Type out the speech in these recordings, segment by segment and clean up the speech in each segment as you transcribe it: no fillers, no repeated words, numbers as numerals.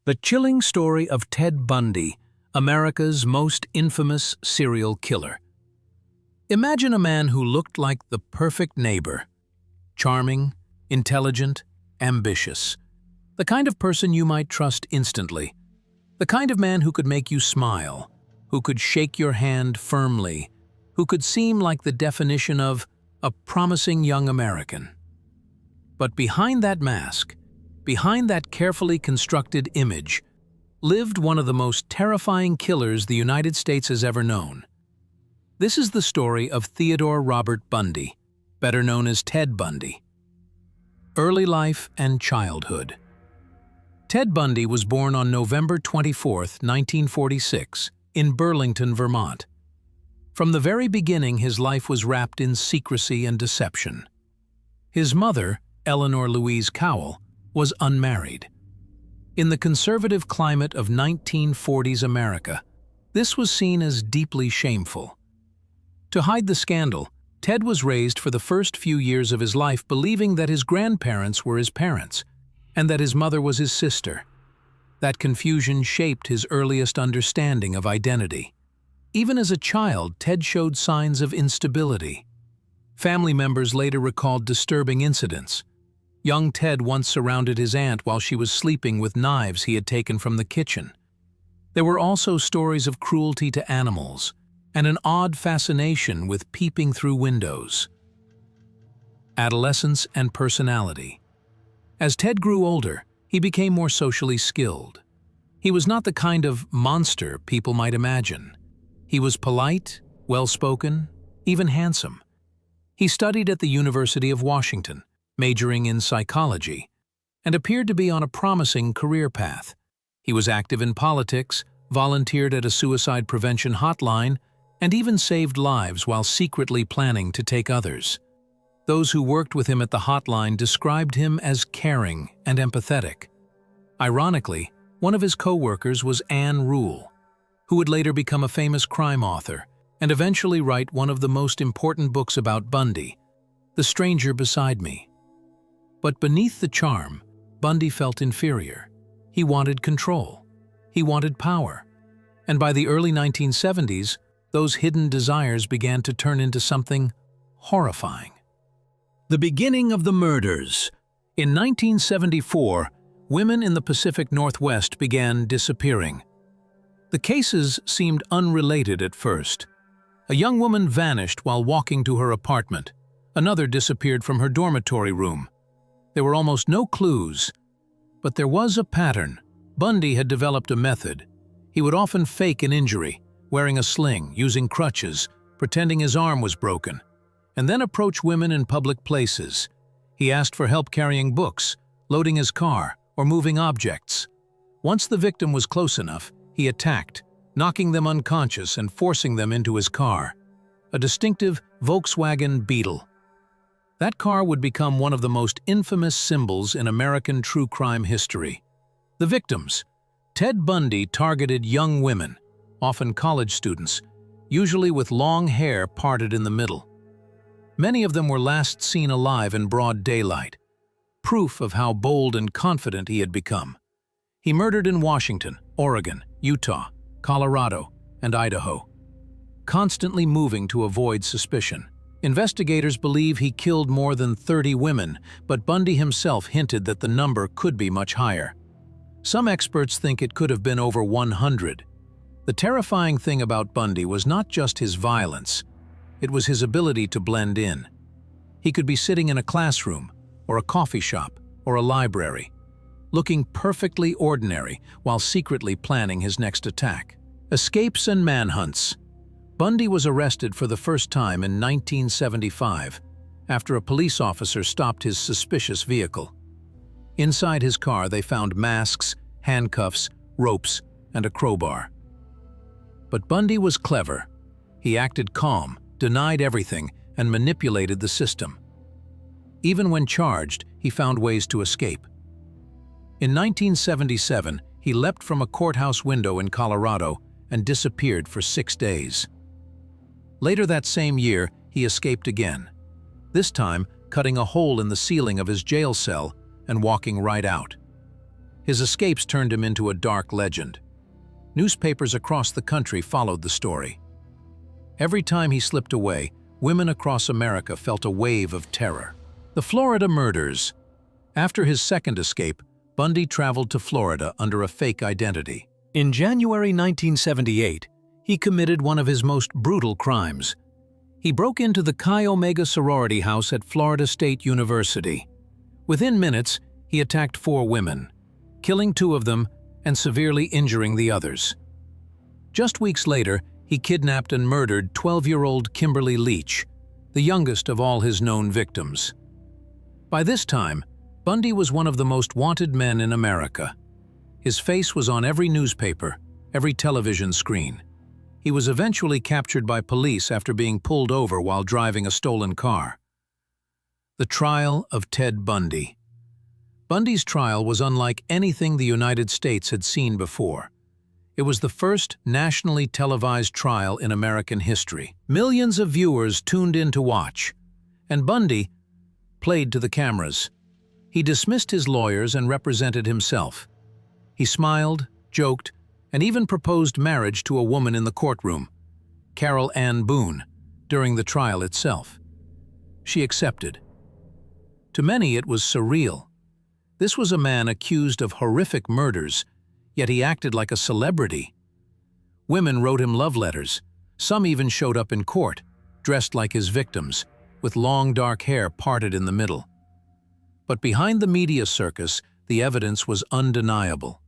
The chilling story of Ted Bundy, America's most infamous serial killer. Imagine a man who looked like the perfect neighbor. Charming, intelligent, ambitious. The kind of person you might trust instantly. The kind of man who could make you smile, who could shake your hand firmly, who could seem like the definition of a promising young American. But behind that mask, behind that carefully constructed image, lived one of the most terrifying killers the United States has ever known. This is the story of Theodore Robert Bundy, better known as Ted Bundy. Early life and childhood. Ted Bundy was born on November 24, 1946, in Burlington, Vermont. From the very beginning, his life was wrapped in secrecy and deception. His mother, Eleanor Louise Cowell, was unmarried. In the conservative climate of 1940s America, this was seen as deeply shameful. To hide the scandal, Ted was raised for the first few years of his life believing that his grandparents were his parents, and that his mother was his sister. That confusion shaped his earliest understanding of identity. Even as a child, Ted showed signs of instability. Family members later recalled disturbing incidents. Young Ted once surrounded his aunt while she was sleeping with knives he had taken from the kitchen. There were also stories of cruelty to animals and an odd fascination with peeping through windows. Adolescence and personality. As Ted grew older, he became more socially skilled. He was not the kind of monster people might imagine. He was polite, well-spoken, even handsome. He studied at the University of Washington, majoring in psychology, and appeared to be on a promising career path. He was active in politics, volunteered at a suicide prevention hotline, and even saved lives while secretly planning to take others. Those who worked with him at the hotline described him as caring and empathetic. Ironically, one of his co-workers was Anne Rule, who would later become a famous crime author and eventually write one of the most important books about Bundy, The Stranger Beside Me. But beneath the charm, Bundy felt inferior. He wanted control. He wanted power. And by the early 1970s, those hidden desires began to turn into something horrifying. The beginning of the murders. In 1974, women in the Pacific Northwest began disappearing. The cases seemed unrelated at first. A young woman vanished while walking to her apartment. Another disappeared from her dormitory room. There were almost no clues, but there was a pattern. Bundy had developed a method. He would often fake an injury, wearing a sling, using crutches, pretending his arm was broken, and then approach women in public places. He asked for help carrying books, loading his car, or moving objects. Once the victim was close enough, he attacked, knocking them unconscious and forcing them into his car, a distinctive Volkswagen Beetle. That car would become one of the most infamous symbols in American true crime history. The victims. Ted Bundy targeted young women, often college students, usually with long hair parted in the middle. Many of them were last seen alive in broad daylight, proof of how bold and confident he had become. He murdered in Washington, Oregon, Utah, Colorado, and Idaho, constantly moving to avoid suspicion. Investigators believe he killed more than 30 women, but Bundy himself hinted that the number could be much higher. Some experts think it could have been over 100. The terrifying thing about Bundy was not just his violence, it was his ability to blend in. He could be sitting in a classroom, or a coffee shop, or a library, looking perfectly ordinary while secretly planning his next attack. Escapes and manhunts. Bundy was arrested for the first time in 1975 after a police officer stopped his suspicious vehicle. Inside his car, they found masks, handcuffs, ropes, and a crowbar. But Bundy was clever. He acted calm, denied everything, and manipulated the system. Even when charged, he found ways to escape. In 1977, he leapt from a courthouse window in Colorado and disappeared for 6 days. Later that same year, he escaped again, this time cutting a hole in the ceiling of his jail cell and walking right out. His escapes turned him into a dark legend. Newspapers across the country followed the story. Every time he slipped away, women across America felt a wave of terror. The Florida murders. After his second escape, Bundy traveled to Florida under a fake identity. In January 1978, he committed one of his most brutal crimes. He broke into the Chi Omega sorority house at Florida State University. Within minutes, he attacked 4 women, killing 2 of them and severely injuring the others. Just weeks later, he kidnapped and murdered 12-year-old Kimberly Leach, the youngest of all his known victims. By this time, Bundy was one of the most wanted men in America. His face was on every newspaper, every television screen. He was eventually captured by police after being pulled over while driving a stolen car. The trial of Ted Bundy. Bundy's trial was unlike anything the United States had seen before. It was the first nationally televised trial in American history. Millions of viewers tuned in to watch, and Bundy played to the cameras. He dismissed his lawyers and represented himself. He smiled, joked, and even proposed marriage to a woman in the courtroom, Carol Ann Boone, during the trial itself. She accepted. To many, it was surreal. This was a man accused of horrific murders, yet he acted like a celebrity. Women wrote him love letters. Some even showed up in court, dressed like his victims, with long dark hair parted in the middle. But behind the media circus, the evidence was undeniable.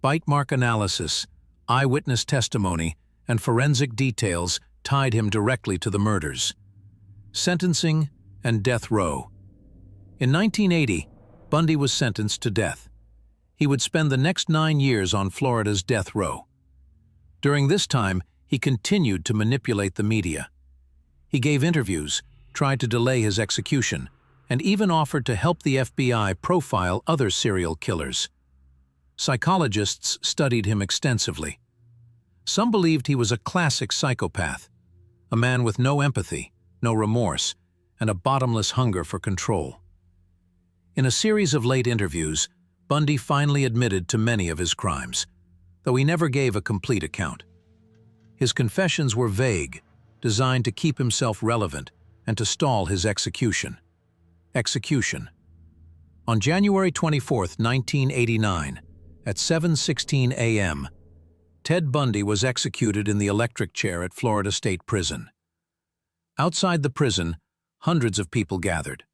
Bite mark analysis, eyewitness testimony, and forensic details tied him directly to the murders. Sentencing and death row. In 1980, Bundy was sentenced to death. He would spend the next 9 years on Florida's death row. During this time, he continued to manipulate the media. He gave interviews, tried to delay his execution, and even offered to help the FBI profile other serial killers. Psychologists studied him extensively. Some believed he was a classic psychopath, a man with no empathy, no remorse, and a bottomless hunger for control. In a series of late interviews, Bundy finally admitted to many of his crimes, though he never gave a complete account. His confessions were vague, designed to keep himself relevant and to stall his execution. Execution. On January 24, 1989, at 7:16 a.m., Ted Bundy was executed in the electric chair at Florida State Prison. Outside the prison, hundreds of people gathered.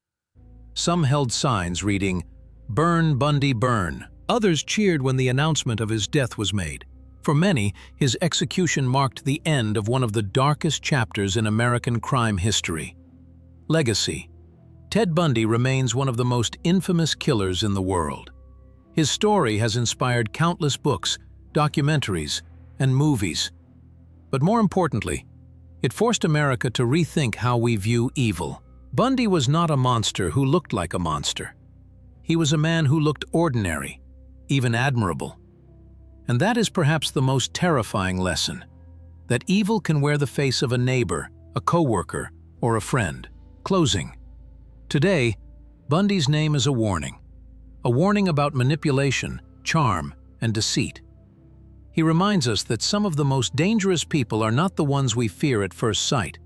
Some held signs reading, "Burn, Bundy, burn." Others cheered when the announcement of his death was made. For many, his execution marked the end of one of the darkest chapters in American crime history. Legacy. Ted Bundy remains one of the most infamous killers in the world. His story has inspired countless books, documentaries, and movies. But more importantly, it forced America to rethink how we view evil. Bundy was not a monster who looked like a monster. He was a man who looked ordinary, even admirable. And that is perhaps the most terrifying lesson, that evil can wear the face of a neighbor, a coworker, or a friend. Closing. Today, Bundy's name is a warning about manipulation, charm, and deceit. He reminds us that some of the most dangerous people are not the ones we fear at first sight,